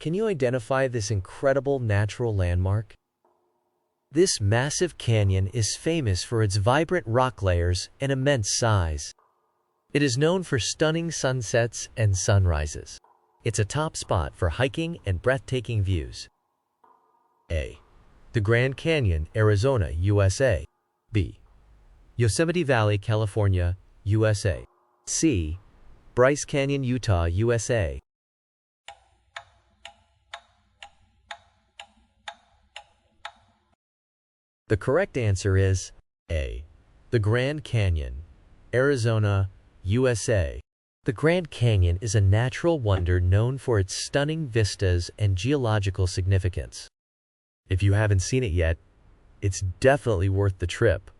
Can you identify this incredible natural landmark? This massive canyon is famous for its vibrant rock layers and immense size. It is known for stunning sunsets and sunrises. It's a top spot for hiking and breathtaking views. A. The Grand Canyon, Arizona, USA. B. Yosemite Valley, California, USA. C. Bryce Canyon, Utah, USA. The correct answer is A. The Grand Canyon, Arizona, USA. The Grand Canyon is a natural wonder known for its stunning vistas and geological significance. If you haven't seen it yet, it's definitely worth the trip.